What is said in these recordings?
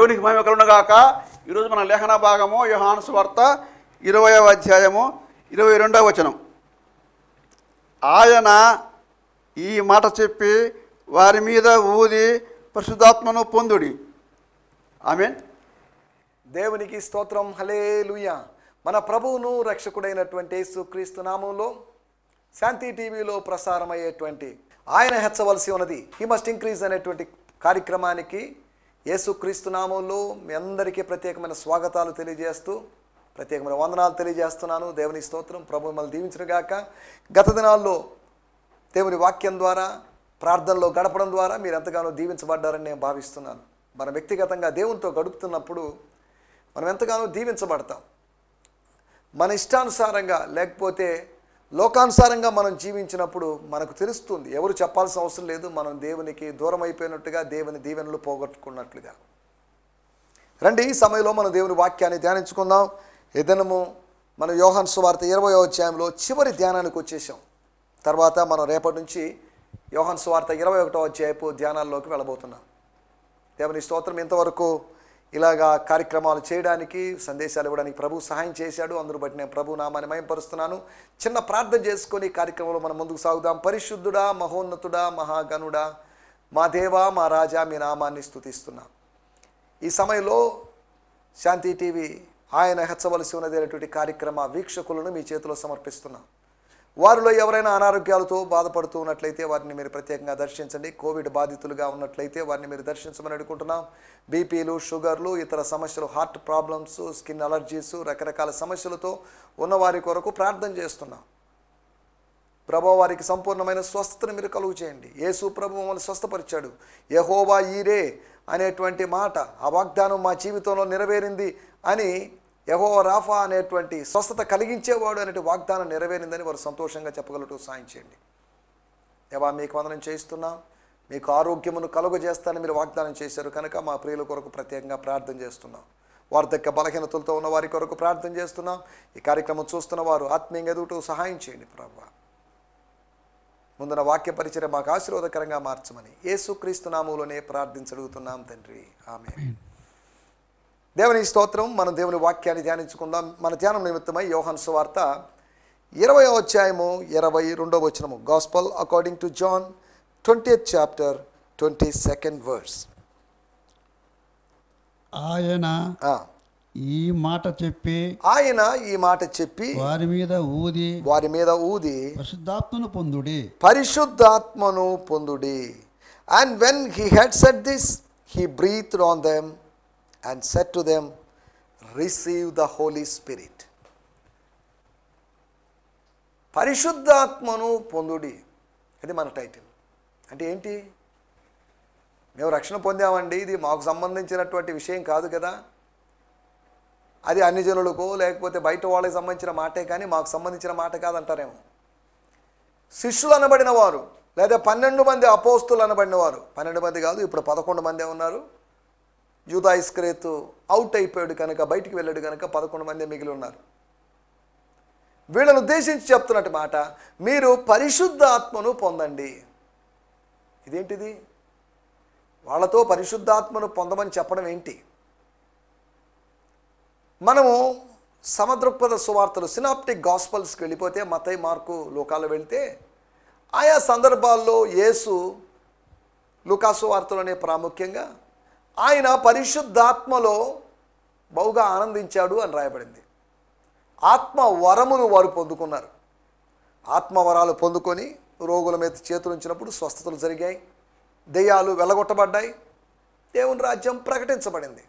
దేవునికి మహిమ కలుగునుగాక. ఈరోజు మన లేఖన భాగము యోహాను సువార్త 20వ అధ్యాయము 22వ వచనం. ఆయన ఈ మాట చెప్పి వారి మీద ఊది పరిశుద్ధాత్మను పొందుడి. ఆమేన్. దేవునికి స్తోత్రం. హల్లెలూయా. మన ప్రభువును రక్షకుడైనటువంటి యేసుక్రీస్తు నామంలో శాంతి టీవీలో ప్రసారమయ్యేటువంటి ఆయన హెచ్చవలసి ఉన్నది, హీ మస్ట్ ఇంక్రీజ్ అనేటువంటి కార్యక్రమానికి యేసుక్రీస్తు నామంలో మీ అందరికీ ప్రత్యేకమైన స్వాగతాలు తెలియజేస్తూ ప్రత్యేకమైన వందనాలు తెలియజేస్తున్నాను. దేవుని స్తోత్రం. ప్రభు మిమ్మల్ని దీవించునుగాక. గత దినాల్లో దేవుని వాక్యం ద్వారా ప్రార్థనలో గడపడం ద్వారా మీరు ఎంతగానో దీవించబడ్డారని నేను భావిస్తున్నాను. మన వ్యక్తిగతంగా దేవునితో గడుపుతున్నప్పుడు మనం ఎంతగానో దీవించబడతాం. మన ఇష్టానుసారంగా లేకపోతే లోకానుసారంగా మనం జీవించినప్పుడు మనకు తెలుస్తుంది, ఎవరు చెప్పాల్సిన అవసరం లేదు, మనం దేవునికి దూరం అయిపోయినట్టుగా, దేవుని దీవెనలు పోగొట్టుకున్నట్లుగా. రండి, ఈ సమయంలో మనం దేవుని వాక్యాన్ని ధ్యానించుకుందాం. ఈ దినము మనం యోహాను సువార్త 20వ అధ్యాయంలో చివరి ధ్యానానికి వచ్చేసాం. తర్వాత మనం రేపటి నుంచి యోహాను సువార్త 21వ అధ్యాయపు ధ్యానాల్లోకి వెళ్ళబోతున్నాం. దేవుని స్తోత్రం. ఇంతవరకు ఇలాగా కార్యక్రమాలు చేయడానికి, సందేశాలు ఇవ్వడానికి ప్రభు సహాయం చేశాడు. అందరూ బట్టి నేను ప్రభు నామాన్ని మహిమపరుస్తున్నాను. చిన్న ప్రార్థన చేసుకొని కార్యక్రమంలో మనం ముందుకు సాగుదాం. పరిశుద్ధుడా, మహోన్నతుడా, మహాగణుడా, మా దేవా, మా రాజా, మీ నామాన్ని స్తుతిస్తున్నాం. ఈ సమయంలో శాంతి టీవీ ఆయన హెచ్చవలసి ఉన్నదైనటువంటి కార్యక్రమ వీక్షకులను మీ చేతిలో సమర్పిస్తున్నాం. వారిలో ఎవరైనా అనారోగ్యాలతో బాధపడుతూ ఉన్నట్లయితే వారిని మీరు ప్రత్యేకంగా దర్శించండి. కోవిడ్ బాధితులుగా ఉన్నట్లయితే వారిని మీరు దర్శించమని అడుగుకుంటున్నాం. బీపీలు, షుగర్లు, ఇతర సమస్యలు, హార్ట్ ప్రాబ్లమ్స్, స్కిన్ అలర్జీస్, రకరకాల సమస్యలతో ఉన్నవారి కొరకు ప్రార్థన చేస్తున్నాం. ప్రభు వారికి సంపూర్ణమైన స్వస్థతను మీరు కలుగు చేయండి. యేసు ప్రభు మమ్మల్ని స్వస్థపరిచాడు. యెహోవా ఈరే అనేటువంటి మాట, ఆ వాగ్దానం మా జీవితంలో నెరవేరింది అని, యెహోవా రాఫా అనేటువంటి స్వస్థత కలిగించేవాడు అనే వాగ్దానం నెరవేరిందని వారు సంతోషంగా చెప్పగలటూ సాయం చేయండి. దేవా, మీకు వందనం చేయిస్తున్నాం. మీకు ఆరోగ్యమును కలుగజేస్తానని మీరు వాగ్దానం చేశారు కనుక మా ప్రియుల కొరకు ప్రత్యేకంగా ప్రార్థన చేస్తున్నాం. వార్ధక్య బలహీనతలతో ఉన్న వారి కొరకు ప్రార్థన చేస్తున్నాం. ఈ కార్యక్రమం చూస్తున్న వారు ఆత్మీయంగా ఎదుగుతూ సహాయం చేయండి ప్రభువా. ముందున వాక్య పరిచయం మాకు ఆశీర్వాదకరంగా మార్చమని యేసుక్రీస్తు నామములోనే ప్రార్థించడుగుతున్నాం తండ్రి. ఆమేన్. దేవుని స్తోత్రం. మనం దేవుని వాక్యాన్ని ధ్యానించుకుందాం. మన ధ్యానం నిమిత్తమై యోహాను సువార్త 20వ అధ్యాయము 22వ వచనము. Gospel according to John 20th chapter 22nd verse. ఆయన ఈ మాట చెప్పి వారి మీద ఊది పరిశుద్ధాత్మను పొందుడి. And when he had said this, he breathed on them and said to them, receive the Holy Spirit. పరిశుద్ధాత్మను పొందుడి, అది మన టైటిల్. అంటే ఏంటి? మేము రక్షణ పొందామండి, ఇది మాకు సంబంధించినటువంటి విషయం కాదు కదా, అది అన్ని జనులకో లేకపోతే బయట వాళ్ళకి సంబంధించిన మాటే కానీ మాకు సంబంధించిన మాట కాదంటారేమో. శిష్యులు అనబడిన వారు లేదా 12 మంది అపోస్తులు అనబడిన వారు, 12 మంది కాదు, ఇప్పుడు 11 మందే ఉన్నారు. యూదా ఇస్కరియోతు అవుట్ అయిపోయాడు కనుక, బయటికి వెళ్ళాడు కనుక 11 మంది మిగిలి ఉన్నారు. వీళ్ళను ఉద్దేశించి చెప్తున్నట్టు మాట, మీరు పరిశుద్ధాత్మను పొందండి. ఇదేంటిది? వాళ్ళతో పరిశుద్ధాత్మను పొందమని చెప్పడం ఏంటి? మనము సమదృక్పథ సువార్తలు, సినాప్టిక్ గాస్పల్స్కి వెళ్ళిపోతే, మత్తయి, మార్కు, లూకాలో వెళితే ఆయా సందర్భాల్లో యేసు లూకాసు వార్తలోనే ప్రాముఖ్యంగా ఆయన పరిశుద్ధాత్మలో బహుగా ఆనందించాడు అని రాయబడింది. ఆత్మ వరములు వారు పొందుకున్నారు. ఆత్మవరాలు పొందుకొని రోగుల మీద చేతులు ఉంచినప్పుడు స్వస్థతలు జరిగాయి, దెయ్యాలు వెళ్ళగొట్టబడ్డాయి, దేవుని రాజ్యం ప్రకటించబడింది.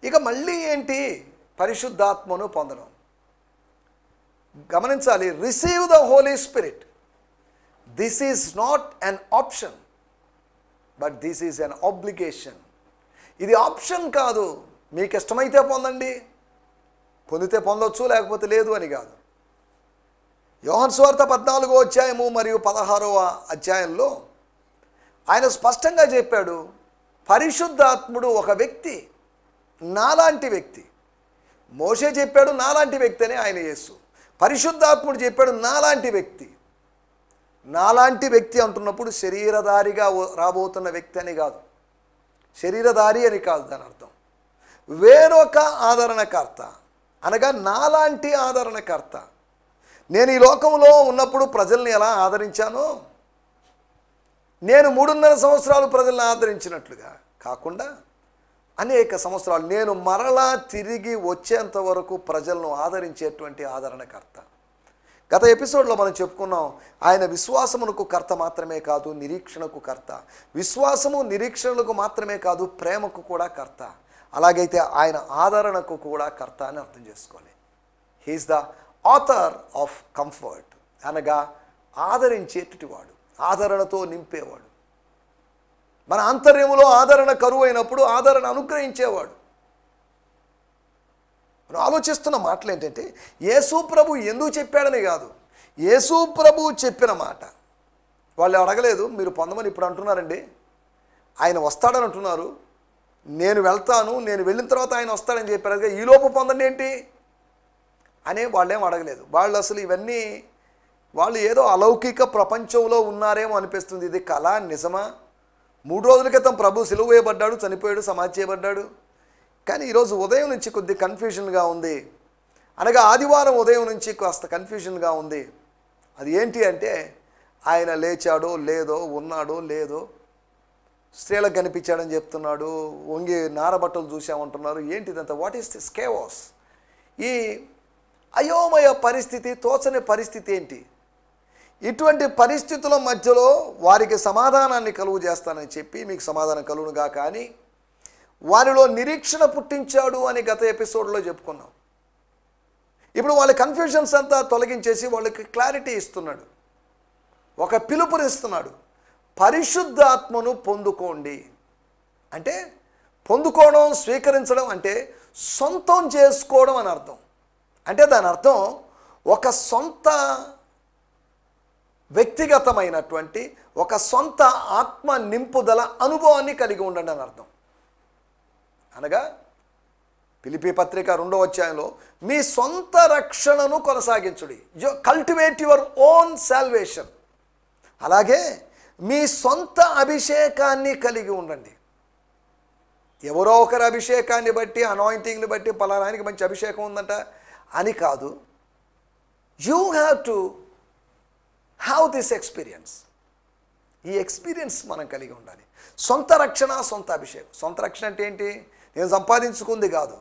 ఇక మళ్ళీ ఏంటి? పరిశుద్ధాత్మను పొందడం. గమనించాలి, receive the Holy Spirit. This is not an option, but this is an obligation. ఇది ఆప్షన్ కాదు, మీకు ఇష్టమైతే పొందండి, పొందితే పొందొచ్చు లేకపోతే లేదు అని కాదు. యోహాను సువార్త 14వ అధ్యాయము మరియు 16వ అధ్యాయంలో ఆయన స్పష్టంగా చెప్పాడు, పరిశుద్ధాత్ముడు ఒక వ్యక్తి, నాలాంటి వ్యక్తి. మోషే చెప్పాడు నాలాంటి వ్యక్తి అని ఆయన యేసు. పరిశుద్ధాత్ముడు చెప్పాడు నాలాంటి వ్యక్తి. నాలాంటి వ్యక్తి అంటున్నప్పుడు శరీరధారిగా రాబోతున్న వ్యక్తి అని కాదు, శరీరధారి అని కాదు దాని అర్థం. వేరొక ఆదరణకర్త అనగా నాలాంటి ఆదరణకర్త. నేను ఈ లోకంలో ఉన్నప్పుడు ప్రజల్ని ఎలా ఆదరించానో, నేను 3.5 సంవత్సరాలు ప్రజల్ని ఆదరించినట్లుగా కాకుండా అనేక సంవత్సరాలు నేను మరలా తిరిగి వచ్చేంత వరకు ప్రజలను ఆదరించేటువంటి ఆదరణకర్త. గత ఎపిసోడ్లో మనం చెప్పుకున్నాం, ఆయన విశ్వాసమునకు కర్త మాత్రమే కాదు, నిరీక్షణకు కర్త. విశ్వాసము నిరీక్షణలకు మాత్రమే కాదు, ప్రేమకు కూడా కర్త. అలాగైతే ఆయన ఆదరణకు కూడా కర్త అని అర్థం చేసుకోవాలి. He is the author of comfort, అనగా ఆదరించేటటివాడు, ఆదరణతో నింపేవాడు. మన ఆంతర్యములో ఆదరణ కరువు అయినప్పుడు ఆదరణ అనుగ్రహించేవాడు. మనం ఆలోచిస్తున్న మాటలు ఏంటంటే, యేసు ప్రభు ఎందుకు చెప్పాడని కాదు, యేసు ప్రభు చెప్పిన మాట. వాళ్ళు అడగలేదు, మీరు పొందమని ఇప్పుడు అంటున్నారండి, ఆయన వస్తాడని అంటున్నారు, నేను వెళ్తాను, నేను వెళ్ళిన తర్వాత ఆయన వస్తాడని చెప్పారు, ఈలోపు పొందండి ఏంటి అనే వాళ్ళేం అడగలేదు. వాళ్ళు అసలు ఇవన్నీ వాళ్ళు ఏదో అలౌకిక ప్రపంచంలో ఉన్నారేమో అనిపిస్తుంది. ఇది కళ, నిజమా? 3 రోజుల క్రితం ప్రభు సిలువ వేయబడ్డాడు, చనిపోయాడు, సమాధి చేయబడ్డాడు. కానీ ఈరోజు ఉదయం నుంచి కొద్ది కన్ఫ్యూజన్గా ఉంది, అనగా ఆదివారం ఉదయం నుంచి కాస్త కన్ఫ్యూజన్గా ఉంది. అది ఏంటి అంటే, ఆయన లేచాడో లేదో, ఉన్నాడో లేదో, స్త్రీలకు కనిపించాడని చెప్తున్నాడు, వంగి నారబట్టలు చూసామంటున్నారు. ఏంటిదంతా? What is this chaos? ఈ అయోమయ పరిస్థితి, తోచని పరిస్థితి ఏంటి? ఇటువంటి పరిస్థితుల మధ్యలో వారికి సమాధానాన్ని కలుగు చేస్తానని చెప్పి, మీకు సమాధానం కలుగునుగా కానీ వారిలో నిరీక్షణ పుట్టించాడు అని గత ఎపిసోడ్లో చెప్పుకున్నాం. ఇప్పుడు వాళ్ళ కన్ఫ్యూజన్స్ అంతా తొలగించేసి వాళ్ళకి క్లారిటీ ఇస్తున్నాడు, ఒక పిలుపునిస్తున్నాడు. పరిశుద్ధాత్మను పొందుకోండి అంటే, పొందుకోవడం, స్వీకరించడం అంటే సొంతం చేసుకోవడం అని అర్థం. అంటే దాని అర్థం ఒక సొంత వ్యక్తిగతమైనటువంటి ఒక సొంత ఆత్మ నింపుదల అనుభవాన్ని కలిగి ఉండండి అని అర్థం. అనగా ఫిలిప్పీ పత్రిక 2వ అధ్యాయంలో మీ సొంత రక్షణను కొనసాగించుడి, కల్టివేట్ యువర్ ఓన్ సాల్వేషన్. అలాగే మీ సొంత అభిషేకాన్ని కలిగి ఉండండి. ఎవరో ఒకరి అభిషేకాన్ని బట్టి, అనాయింటింగ్ని బట్టి పలానానికి మంచి అభిషేకం ఉందంట అని కాదు. You have to have this experience. ఈ ఎక్స్పీరియన్స్ మనం కలిగి ఉండాలి. సొంత రక్షణ, సొంత అభిషేకం. సొంత రక్షణ అంటే ఏంటి? నేను సంపాదించుకుంది కాదు,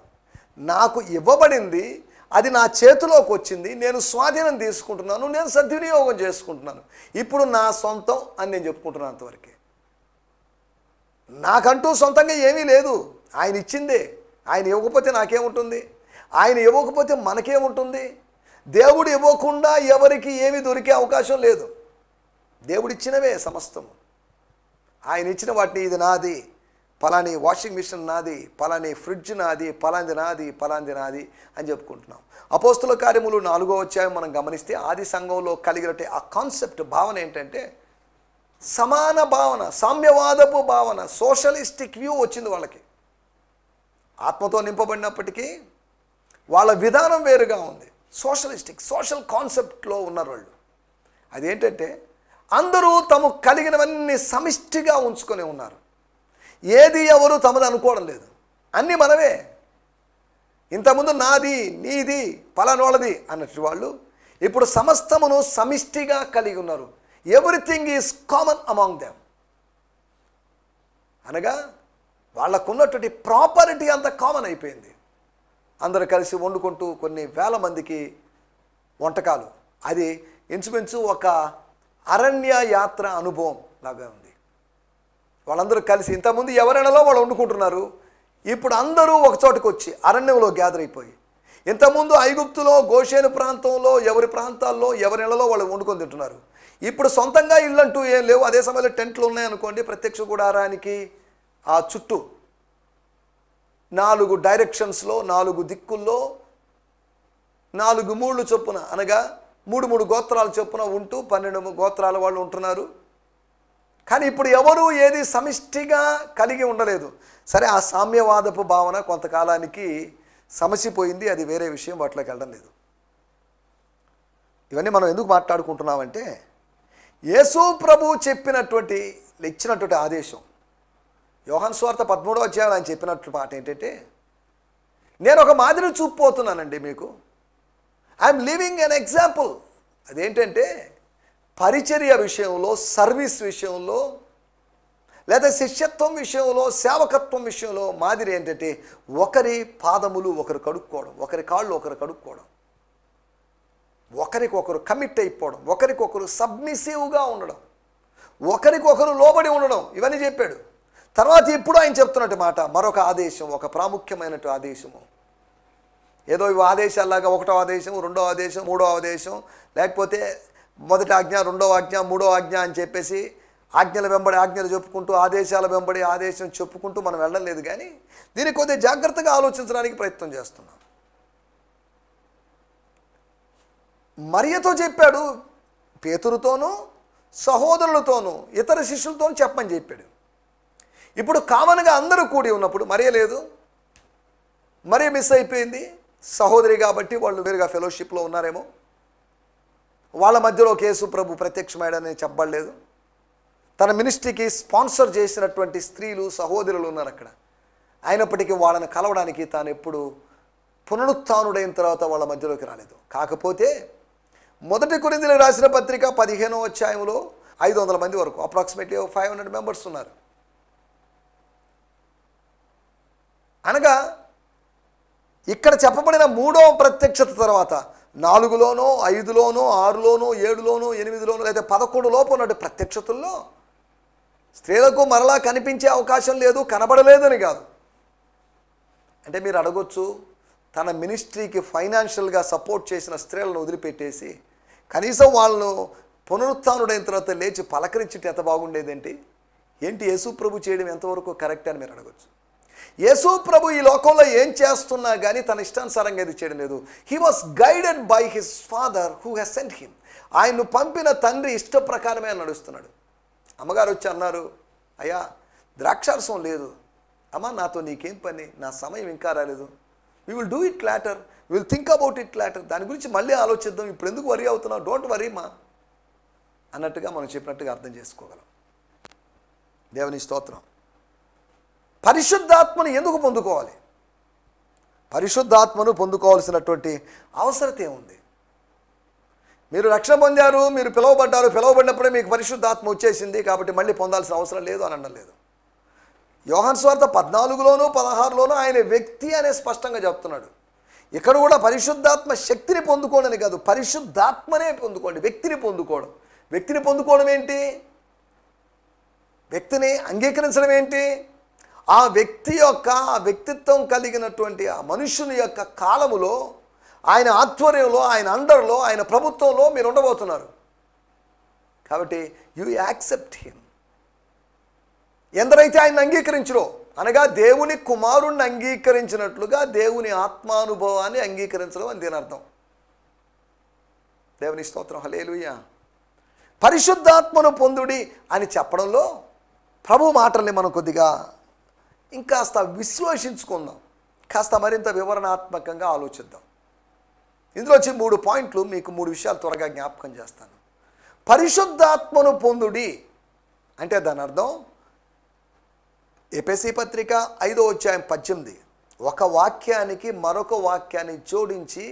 నాకు ఇవ్వబడింది, అది నా చేతిలోకి వచ్చింది, నేను స్వాధీనం తీసుకుంటున్నాను, నేను సద్వినియోగం చేసుకుంటున్నాను. ఇప్పుడు నా సొంతం అని నేను చెప్పుకుంటున్నాను అంతవరకే. నాకంటూ సొంతంగా ఏమీ లేదు, ఆయన ఇచ్చిందే. ఆయన ఇవ్వకపోతే నాకేముంటుంది? ఆయన ఇవ్వకపోతే మనకేముంటుంది? దేవుడు ఇవ్వకుండా ఎవరికి ఏమి దొరికే అవకాశం లేదు. దేవుడిచ్చినవే సమస్తము. ఆయన ఇచ్చిన వాటిని, ఇది నాది, పలాని వాషింగ్ మిషన్ నాది, పలాని ఫ్రిడ్జ్ నాది, పలాంది నాది, పలాంది నాది అని చెప్పుకుంటున్నాం. అపోస్తుల కార్యములు 4వ అధ్యాయం మనం గమనిస్తే ఆది సంఘంలో కలిగినట్టు ఆ కాన్సెప్ట్, భావన ఏంటంటే సమాన భావన, సామ్యవాదపు భావన, సోషలిస్టిక్ వ్యూ వచ్చింది వాళ్ళకి. ఆత్మతో నింపబడినప్పటికీ వాళ్ళ విధానం వేరుగా ఉంది. సోషలిస్టిక్, సోషల్ కాన్సెప్ట్లో ఉన్నారు వాళ్ళు. అదేంటంటే అందరూ తమకు కలిగినవన్నీ సమిష్టిగా ఉంచుకొని ఉన్నారు. ఏది ఎవరు తమది అనుకోవడం లేదు, అన్నీ మనవే. ఇంతకుముందు నాది, నీది, పలానోళ్ళది అన్నట్టు వాళ్ళు ఇప్పుడు సమస్తమును సమిష్టిగా కలిగి ఉన్నారు. Everything is common among them. అనగా వాళ్ళకున్నటువంటి ప్రాపర్టీ అంతా కామన్ అయిపోయింది. అందరూ కలిసి వండుకుంటూ కొన్ని వేల మందికి వంటకాలు, అది ఇంచుమించు ఒక అరణ్య యాత్ర అనుభవం లాగా ఉంది. వాళ్ళందరూ కలిసి, ఇంతకుముందు ఎవరైనాలో వాళ్ళు వండుకుంటున్నారు, ఇప్పుడు అందరూ ఒక చోటుకు వచ్చి అరణ్యంలో గ్యాదర్ అయిపోయి, ఇంతకుముందు ఐగుప్తులో గోషేను ప్రాంతంలో ఎవరి ప్రాంతాల్లో ఎవరి ఇళ్లలో వాళ్ళు వండుకొని తింటున్నారు. ఇప్పుడు సొంతంగా ఇళ్ళు అంటూ ఏం లేవు. అదే సమయంలో టెంట్లు ఉన్నాయనుకోండి, ప్రత్యక్ష గుడారానికి ఆ చుట్టూ 4 డైరెక్షన్స్లో, 4 దిక్కుల్లో 4 మూళ్ళు చొప్పున, అనగా 3 గోత్రాల చొప్పున ఉంటూ 12 గోత్రాల వాళ్ళు ఉంటున్నారు. కానీ ఇప్పుడు ఎవరు ఏది సమిష్టిగా కలిగి ఉండలేదు. సరే, ఆ సామ్యవాదపు భావన కొంతకాలానికి సమసిపోయింది, అది వేరే విషయం, వాటిలోకి వెళ్ళడం లేదు. ఇవన్నీ మనం ఎందుకు మాట్లాడుకుంటున్నామంటే, యేసు ప్రభు చెప్పినటువంటి, ఇచ్చినటువంటి ఆదేశం, యోహాను సువార్త 13వ అధ్యాయం ఆయన చెప్పినట్లు మాట ఏంటంటే, నేను ఒక మాదిరి చూపిపోతున్నానండి మీకు. I'm living an example. అదేంటంటే పరిచర్య విషయంలో, సర్వీస్ విషయంలో, లేదా శిష్యత్వం విషయంలో, సేవకత్వం విషయంలో మాదిరి ఏంటంటే ఒకరి పాదములు ఒకరు కడుక్కోవడం, ఒకరి కాళ్ళు ఒకరు కడుక్కోవడం, ఒకరికొకరు కమిట్ అయిపోవడం, ఒకరికొకరు సబ్మిసివ్గా ఉండడం, ఒకరికొకరు లోబడి ఉండడం, ఇవన్నీ చెప్పాడు. తర్వాత ఇప్పుడు ఆయన చెప్తున్నట్టు మాట మరొక ఆదేశం, ఒక ప్రాముఖ్యమైనటు ఆదేశము. ఏదో ఇవి ఆదేశాలాగా 1వ ఆదేశం, 2వ ఆదేశం, 3వ ఆదేశం, లేకపోతే మొదటి ఆజ్ఞ, 2వ ఆజ్ఞ, 3వ ఆజ్ఞ అని చెప్పేసి ఆజ్ఞల వెంబడి ఆజ్ఞలు చెప్పుకుంటూ, ఆదేశాల వెంబడి ఆదేశం చెప్పుకుంటూ మనం వెళ్ళడం లేదు. కానీ దీన్ని కొద్దిగా జాగ్రత్తగా ఆలోచించడానికి ప్రయత్నం చేస్తున్నాం. మరియతో చెప్పాడు, పేతురుతోనూ సహోదరులతోనూ ఇతర శిష్యులతోనూ చెప్పమని చెప్పాడు. ఇప్పుడు కామన్గా అందరూ కూడి ఉన్నప్పుడు మరియ లేదు, మరియ మిస్ అయిపోయింది. సహోదరి కాబట్టి వాళ్ళు వేరుగా ఫెలోషిప్లో ఉన్నారేమో, వాళ్ళ మధ్యలో యేసు ప్రభు ప్రత్యక్షమయ్యాడని చెప్పబడలేదు. తన మినిస్ట్రీకి స్పాన్సర్ చేసినటువంటి స్త్రీలు, సహోదరులు ఉన్నారు అక్కడ. అయినప్పటికీ వాళ్ళని కలవడానికి తాను ఎప్పుడు పునరుత్థానుడైన తర్వాత వాళ్ళ మధ్యలోకి రాలేదు. కాకపోతే మొదటి కొరింథీయులకు రాసిన పత్రిక 15వ అధ్యాయంలో 500 మంది వరకు, అప్రాక్సిమేట్లీ 500 మెంబర్స్ ఉన్నారు. అనగా ఇక్కడ చెప్పబడిన 3వ ప్రత్యక్షత తర్వాత 4లోనో 5లోనో 6లోనో 7లోనో 8లోనో లేదా 11 లోపు ఉన్నట్టు ప్రత్యక్షతల్లో స్త్రీలకు మరలా కనిపించే అవకాశం లేదు, కనబడలేదని కాదు. అంటే మీరు అడగొచ్చు, తన మినిస్ట్రీకి ఫైనాన్షియల్గా సపోర్ట్ చేసిన స్త్రీలను వదిలిపెట్టేసి కనీసం వాళ్ళను పునరుత్థానుడైన తర్వాత లేచి పలకరించితే ఎంత బాగుండేదేంటి, ఏంటి యేసు ప్రభు చేయడం ఎంతవరకు కరెక్ట్ అని మీరు అడగొచ్చు. యేసు ప్రభు ఈ లోకంలో ఏం చేస్తున్నా కానీ తన ఇష్టానుసారంగా ఇది చేయడం లేదు. He was guided by his father who has sent him. ఆయన్ను పంపిన తండ్రి ఇష్ట ప్రకారమే నడుస్తున్నాడు. అమ్మగారు వచ్చి అన్నారు, అయ్యా ద్రాక్షారసం లేదు. అమ్మా నాతో నీకేం పని, నా సమయం ఇంకా రాలేదు. We will do it later, will think about it later, దాని గురించి మళ్ళీ ఆలోచిద్దాం, ఇప్పుడు ఎందుకు వరీ అవుతున్నావు, డోంట్ వరీ మా అన్నట్టుగా మనం చెప్పినట్టుగా అర్థం చేసుకోగలం. దేవుని స్తోత్రం. పరిశుద్ధాత్మను ఎందుకు పొందుకోవాలి? పరిశుద్ధాత్మను పొందుకోవాల్సినటువంటి అవసరత ఏముంది? మీరు రక్షణ పొందారు, మీరు పిలువబడ్డారు, పిలువబడినప్పుడే మీకు పరిశుద్ధాత్మ వచ్చేసింది కాబట్టి మళ్ళీ పొందాల్సిన అవసరం లేదు అని అనడం లేదు. యోహాను సువార్త 14లోనూ 16లోనూ ఆయన వ్యక్తి అనే స్పష్టంగా చెప్తున్నాడు. ఇక్కడ కూడా పరిశుద్ధాత్మ శక్తిని పొందుకోవడం కాదు, పరిశుద్ధాత్మనే పొందుకోండి, వ్యక్తిని పొందుకోవడం. వ్యక్తిని పొందుకోవడం ఏంటి? వ్యక్తిని అంగీకరించడం ఏంటి? ఆ వ్యక్తి యొక్క వ్యక్తిత్వం కలిగినటువంటి ఆ మనుషుని యొక్క కాలములో, ఆయన ఆధ్వర్యంలో, ఆయన అండర్లో, ఆయన ప్రభుత్వంలో మీరు ఉండబోతున్నారు. కాబట్టి యు యాక్సెప్ట్ హిమ్. ఎందరైతే ఆయన అంగీకరించరో, అనగా దేవుని కుమారుణ్ణి అంగీకరించినట్లుగా దేవుని ఆత్మానుభవాన్ని అంగీకరించడం అని దీని అర్థం. దేవుని స్తోత్రం, హల్లెలూయా. పరిశుద్ధాత్మను పొందుడి అని చెప్పడంలో ప్రభు మాటల్ని మనం కొద్దిగా ఇంకాస్త విశ్లేషించుకుందాం, కాస్త మరింత వివరణాత్మకంగా ఆలోచిద్దాం. ఇందులో వచ్చి 3 పాయింట్లు, మీకు 3 విషయాలు త్వరగా జ్ఞాపకం చేస్తాను. పరిశుద్ధాత్మను పొందుడి అంటే దాని అర్థం ఎఫెసీ పత్రిక 5వ అధ్యాయం 18, ఒక వాక్యానికి మరొక వాక్యాన్ని జోడించి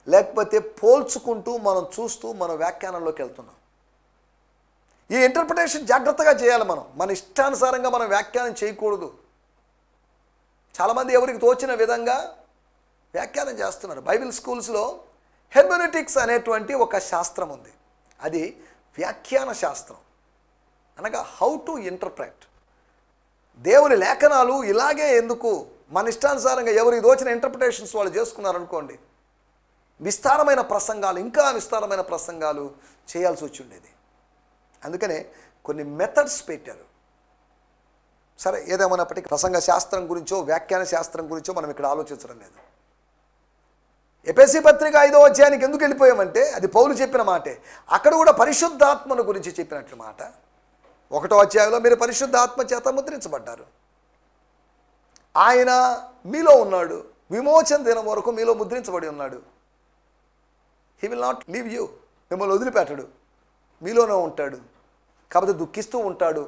లేకపోతే పోల్చుకుంటూ మనం చూస్తూ మన వ్యాఖ్యానంలోకి వెళ్తున్నాం. ఈ ఇంటర్ప్రిటేషన్ జాగ్రత్తగా చేయాలి. మన ఇష్టానుసారంగా మనం వ్యాఖ్యానం చేయకూడదు. చాలామంది ఎవరికి తోచిన విధంగా వ్యాఖ్యానం చేస్తున్నారు. బైబిల్ స్కూల్స్లో హెర్మెనెటిక్స్ అనేటువంటి ఒక శాస్త్రం ఉంది. అది వ్యాఖ్యాన శాస్త్రం, అనగా హౌ టు ఇంటర్ప్రెట్. దేవుని లేఖనాలు ఇలాగే ఎందుకు మన ఇష్టానుసారంగా ఎవరికి దోచిన ఇంటర్ప్రిటేషన్స్ వాళ్ళు చేసుకున్నారనుకోండి, విస్తారమైన ప్రసంగాలు, ఇంకా విస్తారమైన ప్రసంగాలు చేయాల్సి వచ్చి ఉండేది. అందుకనే కొన్ని మెథడ్స్ పెట్టారు. సరే, ఏదేమన్నప్పటికీ ప్రసంగ శాస్త్రం గురించో వ్యాఖ్యాన శాస్త్రం గురించో మనం ఇక్కడ ఆలోచించడం లేదు. ఎఫెసీ పత్రిక 5వ అధ్యాయానికి ఎందుకు వెళ్ళిపోయామంటే అది పౌలు చెప్పిన మాటే. అక్కడ కూడా పరిశుద్ధాత్మను గురించి చెప్పినట్లు మాట. 1వ అధ్యాయంలో మీరు పరిశుద్ధాత్మ చేత ముద్రించబడ్డారు, ఆయన మీలో ఉన్నాడు, విమోచన దినం వరకు మీలో ముద్రించబడి ఉన్నాడు. He will not leave you, మిమ్మల్ని వదిలిపెట్టడు, మీలోనే ఉంటాడు. కాబట్టి దుఃఖిస్తూ ఉంటాడు,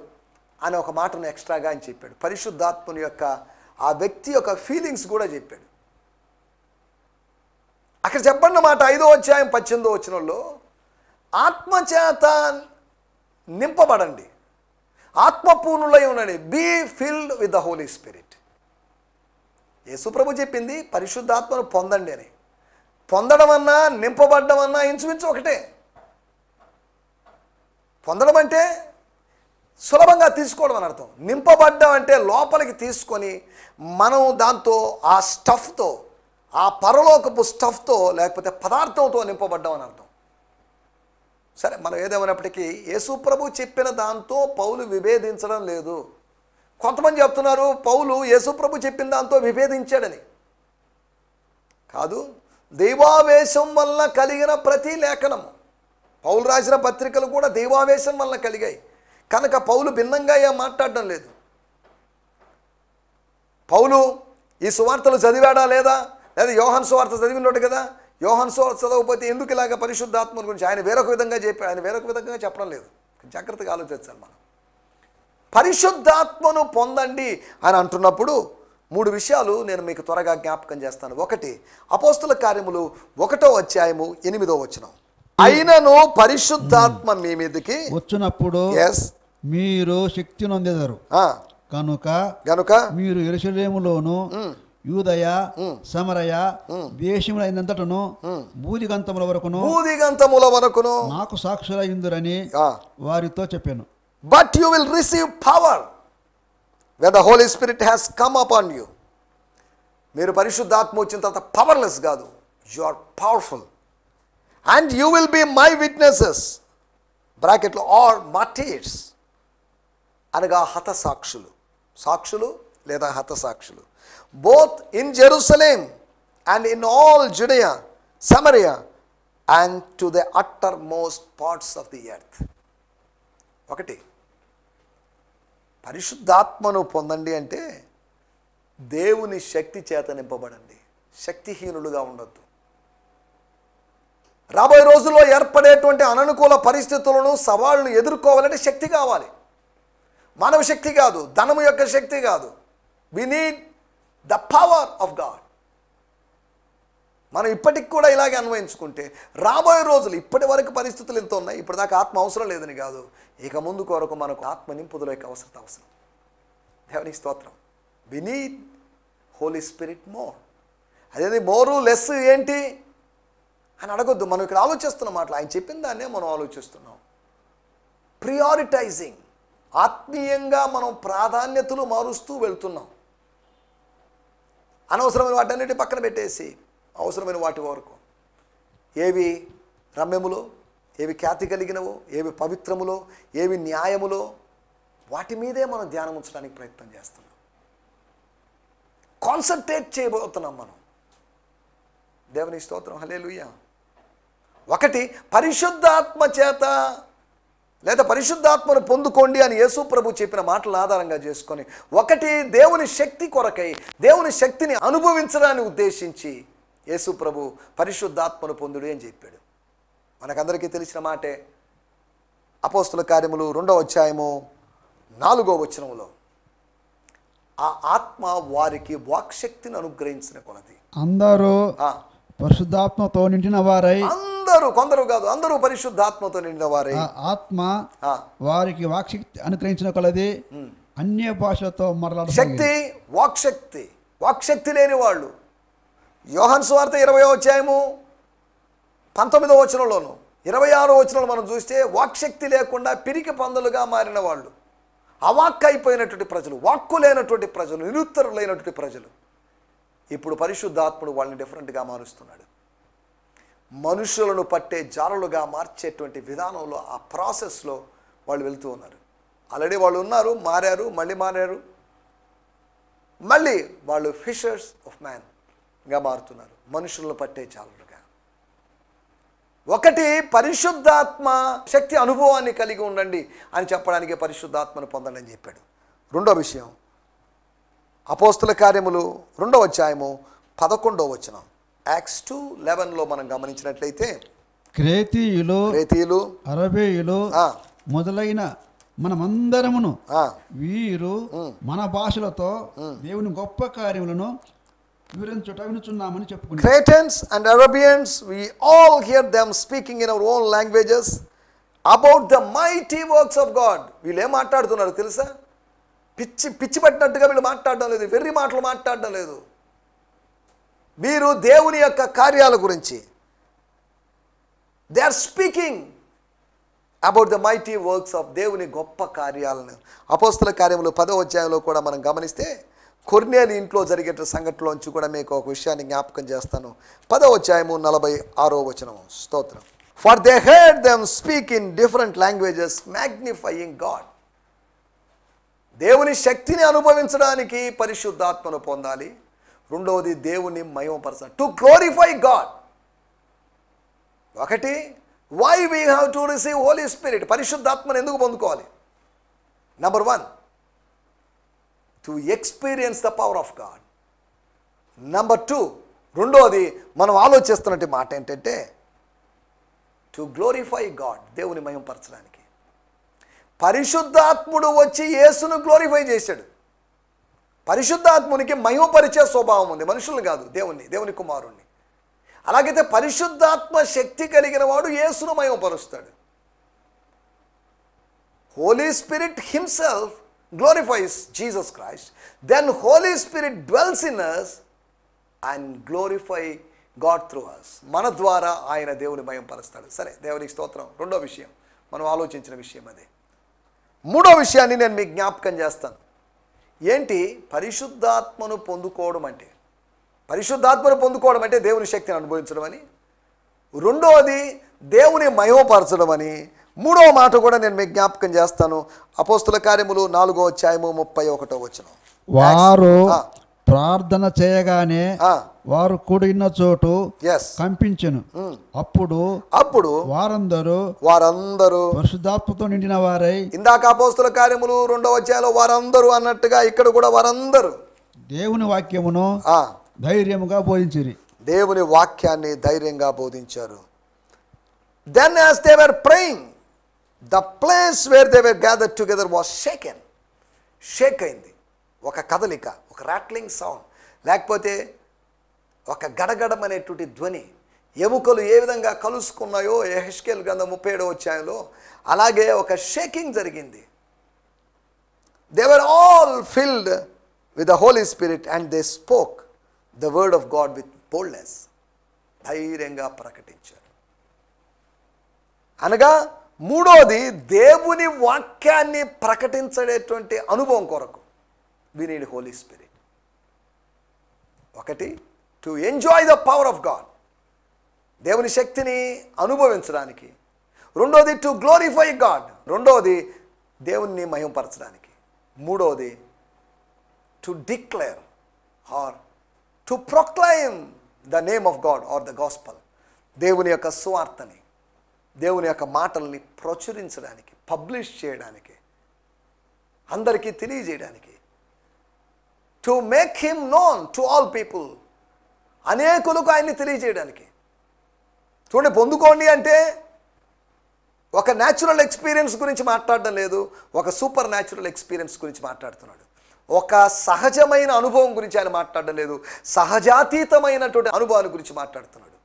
అని ఒక మాటను ఎక్స్ట్రాగా ఆయన చెప్పాడు. పరిశుద్ధాత్మని యొక్క ఆ వ్యక్తి యొక్క ఫీలింగ్స్ కూడా చెప్పాడు. అక్కడ చెప్పండి మాట 5వ అధ్యాయం 18వ వచనంలో, ఆత్మచేత నింపబడండి, ఆత్మపూర్ణులై ఉండండి, be filled with the Holy Spirit. యేసుప్రభు చెప్పింది పరిశుద్ధాత్మను పొందండి అని. పొందడం అన్నా నింపబడ్డం అన్నా ఇంచుమించు ఒకటే. పొందడం అంటే సులభంగా తీసుకోవడం అని అర్థం. నింపబడ్డం అంటే లోపలికి తీసుకొని మనం దాంతో ఆ స్టఫ్తో, ఆ పరలోకపు స్టఫ్తో లేకపోతే పదార్థంతో నింపబడ్డం అని అర్థం. సరే, మనం ఏదేమైనప్పటికీ యేసుప్రభు చెప్పిన దాంతో పౌలు విభేదించడం లేదు. కొంతమంది చెప్తున్నారు పౌలు యేసుప్రభు చెప్పిన దాంతో విభేదించాడని. కాదు, దైవావేశం వల్ల కలిగిన ప్రతి లేఖనము, పౌలు రాసిన పత్రికలు కూడా దైవావేశం వల్ల కలిగాయి కనుక పౌలు భిన్నంగా ఏం మాట్లాడడం లేదు. పౌలు ఈ సువార్తలు చదివాడా లేదా యోహాను సువార్త చదివినట్టు కదా, యోహాను సువార్త చదవకపోతే ఎందుకు ఇలాగ పరిశుద్ధాత్మ గురించి ఆయన వేరొక విధంగా చెప్పాడు. ఆయన వేరొక విధంగా చెప్పడం లేదు. జాగ్రత్తగా ఆలోచించాలి మనం. పరిశుద్ధాత్మను పొందండి అని అంటున్నప్పుడు 3 విషయాలు నేను మీకు త్వరగా జ్ఞాపకం చేస్తాను. 1, అపోస్తుల కార్యములు 1వ అధ్యాయము 8వ వచనం, అయినను పరిశుద్ధాత్మ మీ మీదకి వచ్చినప్పుడు మీరు శక్తి నొందెదరు, కనుక మీరు యెరూషలేములోను యూదయ సమరయ దేశములైనంతటను బూదిగంతముల వరకును నాకు సాక్షులైందురని వారితో చెప్పాను. But you will receive power when the Holy Spirit has come upon you. మీరు పరిశుద్ధాత్మ వచ్చిన తర్వాత పవర్లెస్ కాదు, you are powerful. And you will be my witnesses, బ్రాకెట్లో or martyrs, అనగా హతసాక్షులు, సాక్షులు లేదా హతసాక్షులు, both in Jerusalem and in all Judea, Samaria and to the uttermost parts of the earth. 1, పరిశుద్ధాత్మను పొందండి అంటే దేవుని శక్తి చేత నింపబడండి, శక్తిహీనులుగా ఉండొద్దు. రాబోయే రోజుల్లో ఏర్పడేటువంటి అననుకూల పరిస్థితులను సవాళ్ళను ఎదుర్కోవాలంటే శక్తి కావాలి. మానవ శక్తి కాదు, ధనము యొక్క శక్తి కాదు. We need the power of God. మనం ఇప్పటికి కూడా ఇలాగే అన్వయించుకుంటే రాబోయే రోజులు, ఇప్పటి వరకు పరిస్థితులు ఎంత ఉన్నాయి, ఇప్పటిదాకా ఆత్మ అవసరం లేదని కాదు, ఇక ముందు కొరకు మనకు ఆత్మ నింపుదల యొక్క అవసరం. దేవునికి స్తోత్రం. We need Holy Spirit more. అదేది మోరు లెస్ ఏంటి అని అడగొద్దు. మనం ఇక్కడ ఆలోచిస్తున్న మాటలు ఆయన చెప్పిన దాన్నే మనం ఆలోచిస్తున్నాం. ప్రియారిటైజింగ్, ఆత్మీయంగా మనం ప్రాధాన్యతలు మారుస్తూ వెళ్తున్నాం. అనవసరమైన వాటన్నిటి పక్కన పెట్టేసి అవసరమైన వాటి వరకు, ఏవి రమ్యములో, ఏవి ఖ్యాతి కలిగినవో, ఏవి పవిత్రములో, ఏవి న్యాయములో, వాటి మీదే మనం ధ్యానం ఉంచడానికి ప్రయత్నం చేస్తున్నాం. కాన్సన్ట్రేట్ చేయబోతున్నాం మనం. దేవుని స్తోత్రం, హల్లెలూయా. 1, పరిశుద్ధాత్మ చేత లేదా పరిశుద్ధాత్మను పొందుకోండి అని యేసు ప్రభు చెప్పిన మాటలను ఆధారంగా చేసుకొని, 1, దేవుని శక్తి కొరకై, దేవుని శక్తిని అనుభవించడాన్ని ఉద్దేశించి యేసు ప్రభు పరిశుద్ధాత్మను పొందుడు అని చెప్పాడు. మనకందరికీ తెలిసిన మాటే. అపోస్తుల కార్యములు 2వ అధ్యాయము 4వ వచనంలో, ఆ ఆత్మ వారికి వాక్శక్తిని అనుగ్రహించిన కొలది అందరూ పరిశుద్ధాత్మతో నిండిన వారై, అందరూ, కొందరు కాదు, అందరూ పరిశుద్ధాత్మతో నిండిన వారై, ఆత్మ వారికి వాక్శక్తి అనుగ్రహించిన కొలది అన్య భాషతో మాట్లాడ శక్తి, వాక్శక్తి. వాక్శక్తి లేని వాళ్ళు యోహాను సువార్త 20వ అధ్యాయము 19వ వచనంలోను 26వ వచనంలో మనం చూస్తే వాక్శక్తి లేకుండా పిరికి పందులుగా మారిన వాళ్ళు, అవాక్కు అయిపోయినటువంటి ప్రజలు, వాక్కు లేనటువంటి ప్రజలు, నిరుత్తరులైనటువంటి ప్రజలు. ఇప్పుడు పరిశుద్ధాత్ముడు వాళ్ళని డిఫరెంట్గా మారుస్తున్నాడు. మనుషులను పట్టే జారులుగా మార్చేటువంటి విధానంలో, ఆ ప్రాసెస్లో వాళ్ళు వెళ్తూ ఉన్నారు. ఆల్రెడీ వాళ్ళు ఉన్నారు, మారారు, మళ్ళీ మారారు, మళ్ళీ వాళ్ళు ఫిషర్స్ ఆఫ్ మ్యాన్గా మారుతున్నారు, మనుషులను పట్టే జారులుగా. 1, పరిశుద్ధాత్మ శక్తి అనుభవాన్ని కలిగి ఉండండి అని చెప్పడానికి పరిశుద్ధాత్మను పొందండి అని చెప్పాడు. 2వ విషయం, అపోస్తుల కార్యములు 2వ అధ్యాయము 11వ వచనం, యాక్ట్స్ 2:11లో మనం గమనించినట్లయితే, క్రేతీయులు, అరబీయులు మొదలైన మనమందరమును ఆ, వీరు మన భాషలతో దేవుని గొప్ప కార్యములను వివరించుట వినుచున్నామని చెప్పుకున్నాం. Cretans and Arabians, we all hear them speaking in our own languages about the mighty works of God. వీళ్ళు ఏం మాట్లాడుతున్నారు తెలుసా? పిచ్చి పట్టినట్టుగా వీళ్ళు మాట్లాడడం లేదు, వెర్రి మాటలు మాట్లాడడం లేదు. వీరు దేవుని యొక్క కార్యాల గురించి they are speaking about the mighty works of దేవుని గొప్ప కార్యాలను. అపోస్తల కార్యములు 10వ అధ్యాయంలో కూడా మనం గమనిస్తే కొర్నేలి ఇంట్లో జరిగే సంఘటనలోంచి కూడా మీకు ఒక విషయాన్ని జ్ఞాపకం చేస్తాను. 10వ అధ్యాయము 46వ వచనం. స్తోత్రం. For they heard them speak in different languages magnifying God. దేవుని శక్తిని అనుభవించడానికి పరిశుద్ధాత్మను పొందాలి. రెండవది దేవుని మహిమపరచాలి, టు గ్లోరిఫై గాడ్. ఒకటి, why we have to receive Holy Spirit, పరిశుద్ధాత్మను ఎందుకు పొందుకోవాలి? Number 1, to experience the power of God. Number 2, రెండవది మనం ఆలోచిస్తున్నట్టు మాట ఏంటంటే టు గ్లోరిఫై గాడ్, దేవుని మహిమపరచడానికి. పరిశుద్ధాత్ముడు వచ్చి యేసును గ్లోరిఫై చేశాడు. పరిశుద్ధాత్మునికి మహిమపరిచే స్వభావం ఉంది, మనుషులను కాదు, దేవుని కుమారుణ్ణి. అలాగైతే పరిశుద్ధాత్మ శక్తి కలిగిన వాడు యేసును మహిమపరుస్తాడు. Holy spirit himself glorifies Jesus Christ, then holy spirit dwells in us and glorify God through us. మన ద్వారా ఆయన దేవుని మహిమపరుస్తాడు. సరే, దేవునికి స్తోత్రం. రెండో విషయం మనం ఆలోచించిన విషయం అదే. మూడో విషయాన్ని నేను మీకు జ్ఞాపకం చేస్తాను. ఏంటి పరిశుద్ధాత్మను పొందుకోవడం అంటే? పరిశుద్ధాత్మను పొందుకోవడం అంటే దేవుని శక్తిని అనుభవించడం అని, రెండవది దేవుని మహిమపరచడం అని, మూడవ మాట కూడా నేను మీకు జ్ఞాపకం చేస్తాను. అపోస్తుల కార్యములు 4వ అధ్యాయము 31వ వచనం. వారు ప్రార్థన చేయగానే వారు కూడిన చోటు కంపించెను. అప్పుడు వారందరూ పరిశుద్ధాత్మతో నిండిన వారై, ఇందాక అపోస్తుల కార్యములు 2వ అధ్యాయంలో వారందరూ అన్నట్టుగా ఇక్కడ కూడా వారందరూ దేవుని వాక్యమును ధైర్యముగా బోధించిరి. దేవుని వాక్యాన్ని ధైర్యంగా బోధించారు. Then as they were praying, the place where they were gathered together was shaken. Shake అయింది. ఒక కదలిక, ఒక రాట్లింగ్ సౌండ్, లేకపోతే ఒక గడగడం అనేటువంటి ధ్వని. ఎముకలు ఏ విధంగా కలుసుకున్నాయో యెహెజ్కేలు గ్రంథం 37వ అధ్యాయంలో అలాగే ఒక షేకింగ్ జరిగింది. They were all filled with the Holy Spirit and they spoke the word of God with boldness. ధైర్యంగా ప్రకటించారు. అనగా మూడోది, దేవుని వాక్యాన్ని ప్రకటించేటువంటి అనుభవం కొరకు we need Holy Spirit. ఒకటి, to enjoy the power of God, దేవుని శక్తిని అనుభవించడానికి. రెండోది, టు గ్లోరిఫై గాడ్, రెండోది దేవుణ్ణి మహిమపరచడానికి. మూడోది, to declare or to proclaim the name of God or the gospel, దేవుని యొక్క సువార్తని, దేవుని యొక్క మాటల్ని ప్రచురించడానికి, పబ్లిష్ చేయడానికి, అందరికీ తెలియజేయడానికి. To make him known to all people, అనేకులకు ఆయన్ని తెలియజేయడానికి. చూడండి, పొందుకోండి అంటే ఒక న్యాచురల్ ఎక్స్పీరియన్స్ గురించి మాట్లాడడం లేదు, ఒక సూపర్ న్యాచురల్ ఎక్స్పీరియన్స్ గురించి మాట్లాడుతున్నాడు. ఒక సహజమైన అనుభవం గురించి ఆయన మాట్లాడడం లేదు, సహజాతీతమైనటువంటి అనుభవాల గురించి మాట్లాడుతున్నాడు.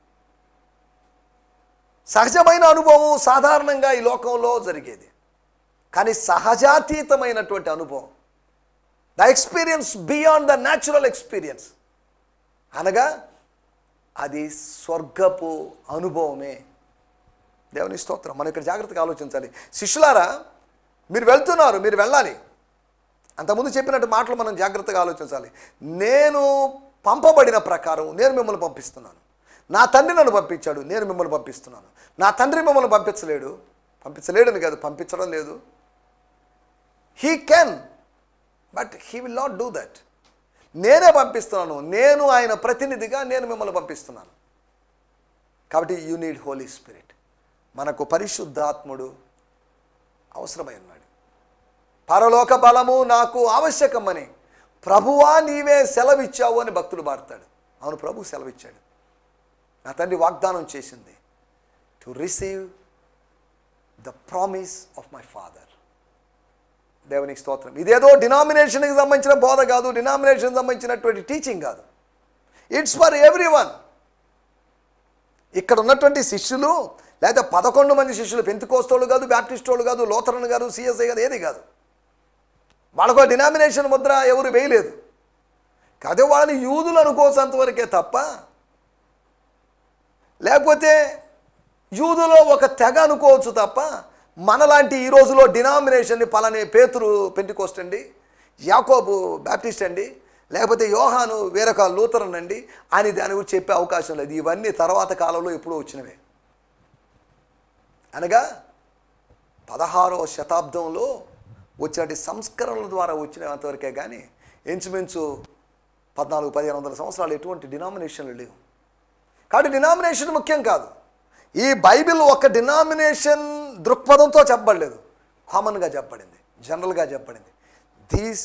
సహజమైన అనుభవం సాధారణంగా ఈ లోకంలో జరిగేది, కానీ సహజాతీతమైనటువంటి అనుభవం, the experience beyond the natural experience, అనగా అది స్వర్గపు అనుభవమే. దేవుని స్తోత్రం. మనం ఇక్కడ జాగ్రత్తగా ఆలోచించాలి. శిష్యులారా, మీరు వెళ్తున్నారు, మీరు వెళ్ళాలి. అంతకుముందు చెప్పినట్టు మాటలు మనం జాగ్రత్తగా ఆలోచించాలి. నేను పంపబడిన ప్రకారం నేను మిమ్మల్ని పంపిస్తున్నాను. నా తండ్రి నన్ను పంపించాడు, నేను మిమ్మల్ని పంపిస్తున్నాను. నా తండ్రి మిమ్మల్ని పంపించలేడని కాదు, పంపించడం లేదు. He can, but he will not do that. నేనే పంపిస్తున్నాను, నేను ఆయన ప్రతినిధిగా నేను మిమ్మల్ని పంపిస్తున్నాను. కాబట్టి యూ నీడ్ హోలీ స్పిరిట్. మనకు పరిశుద్ధాత్ముడు అవసరమై ఉన్నాడు. పరలోక బలము నాకు ఆవశ్యకమని ప్రభువా నీవే సెలవిచ్చావు అని భక్తుడు పాడతాడు. అవును, ప్రభు సెలవిచ్చాడు. నా తండ్రి వాగ్దానం చేసింది, to receive the promise of my father. దేవునికి స్తోత్రం. ఇదేదో డినామినేషన్కి సంబంధించిన బోధ కాదు, డినామినేషన్కి సంబంధించినటువంటి టీచింగ్ కాదు. It's for every one. ఇక్కడ ఉన్నటువంటి శిష్యులు లేదా 11 మంది శిష్యులు పెంతెకోస్తోళ్ళు కాదు, బ్యాప్టిస్ట్ వాళ్ళు కాదు, లూథరన్ కాదు, సిఎస్ఐ కాదు, ఏది కాదు. వాళ్ళకు డినామినేషన్ ముద్ర ఎవరు వేయలేదు. కాదే వాళ్ళని యూదులు అనుకోసంతవరకే తప్ప, లేకపోతే యూదులో ఒక తెగ అనుకోవచ్చు తప్ప, మనలాంటి ఈ రోజులో డినామినేషన్ని పలాని పేతురు పెంటెకోస్ట్ అండి, యాకోబు బ్యాప్టిస్ట్ అండి, లేకపోతే యోహాను వేరొక లూథరన్ అండి అని దాని గురించి చెప్పే అవకాశం లేదు. ఇవన్నీ తర్వాత కాలంలో ఎప్పుడో వచ్చినవే. అనగా 16వ శతాబ్దంలో వచ్చినటువంటి సంస్కరణల ద్వారా వచ్చినంతవరకే కానీ ఇంచుమించు 1400-1500 సంవత్సరాలు ఎటువంటి డినామినేషన్లు లేవు. కాబట్టి డినామినేషన్ ముఖ్యం కాదు. ఈ బైబిల్ ఒక డినామినేషన్ దృక్పథంతో చెప్పబడలేదు, కామన్గా చెప్పబడింది, జనరల్గా చెప్పబడింది. These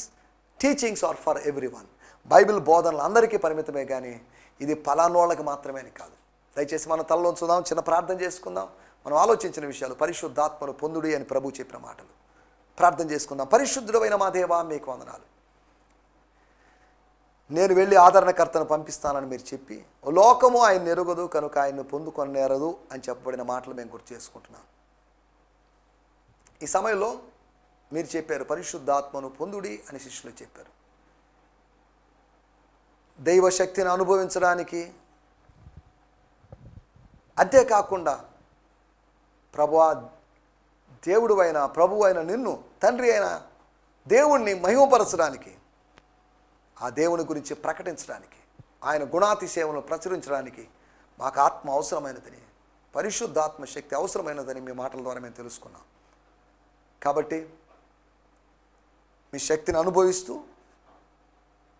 teachings are for everyone. Bible బోధనలు అందరికీ పరిమితమే కానీ ఇది పలానోళ్ళకి మాత్రమే అని కాదు. దయచేసి మన తలలో ఉంచుదాం, చిన్న ప్రార్థన చేసుకుందాం. మనం ఆలోచించిన విషయాలు పరిశుద్ధాత్మను పొందుడి అని ప్రభు చెప్పిన మాటలు ప్రార్థన చేసుకుందాం. పరిశుద్ధుడైన మా దేవా, మీకు వందనాలు. నేను వెళ్ళి ఆదరణకర్తను పంపిస్తానని మీరు చెప్పి, లోకము ఆయన ఎరుగదు కనుక ఆయన్ని పొందుకొని నేరదు అని చెప్పబడిన మాటలు మేము గుర్తు చేసుకుంటున్నాం. ఈ సమయంలో మీరు చెప్పారు పరిశుద్ధాత్మను పొందుడి అని శిష్యులు చెప్పారు. దైవశక్తిని అనుభవించడానికి, అంతేకాకుండా ప్రభువా దేవుడు అయిన ప్రభు అయిన నిన్ను, తండ్రి అయిన దేవుణ్ణి మహిమపరచడానికి, ఆ దేవుని గురించి ప్రకటించడానికి, ఆయన గుణాతిశయములను ప్రచురించడానికి మాకు ఆత్మ అవసరమైనదని, పరిశుద్ధాత్మ శక్తి అవసరమైనదని మీ మాటల ద్వారా మేము తెలుసుకున్నాం. కాబట్టి మీ శక్తిని అనుభవిస్తూ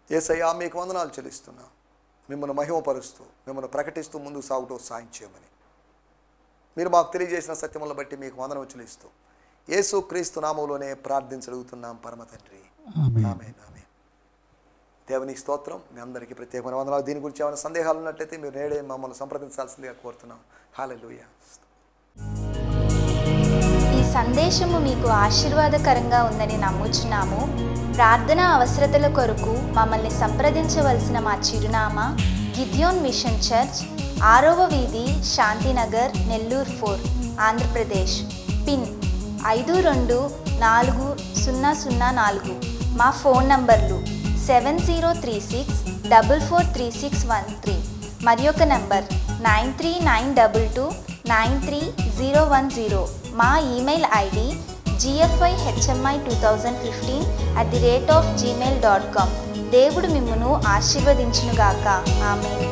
యేసయ్యా మీకు వందనాలు చెల్లిస్తున్నాం. మిమ్మల్ని మహిమపరుస్తూ, మిమ్మల్ని ప్రకటిస్తూ ముందుకు సాగుతూ సాయం చేయమని మీరు మాకు తెలియజేసిన సత్యములను బట్టి మీకు వందనం చెల్లిస్తూ యేసు క్రీస్తు నామములోనే ప్రార్థించగలుగుతున్నాం పరమ తండ్రి. ఆమేన్, ఆమేన్. దేవునికి స్తోత్రం. మీ అందరికీ ప్రత్యేకమైన వందనాలు. దీని గురించి ఏమైనా సందేహాలు ఉన్నట్లయితే మీరు నేడే మమ్మల్ని సంప్రదించాల్సిందిగా కోరుతున్నాం. హల్లెలూయా. ఈ సందేశము మీకు ఆశీర్వాదకరంగా ఉందని నమ్ముచున్నాము. ప్రార్థన అవసరతల కొరకు మమ్మల్ని సంప్రదించవలసిన మా చిరునామా గిద్యోన్ మిషన్ చర్చ్, 6వ వీధి, శాంతినగర్, నెల్లూరు 4, ఆంధ్రప్రదేశ్. పిన్ 524004. మా ఫోన్ నంబర్లు 7036443613 మరి ఒక నంబర్ 9392293010. మా ఈమెయిల్ ఐడి gfihmi2015@gmail.com. దేవుడు మిమ్మును ఆశీర్వదించునుగాక. ఆమేన్.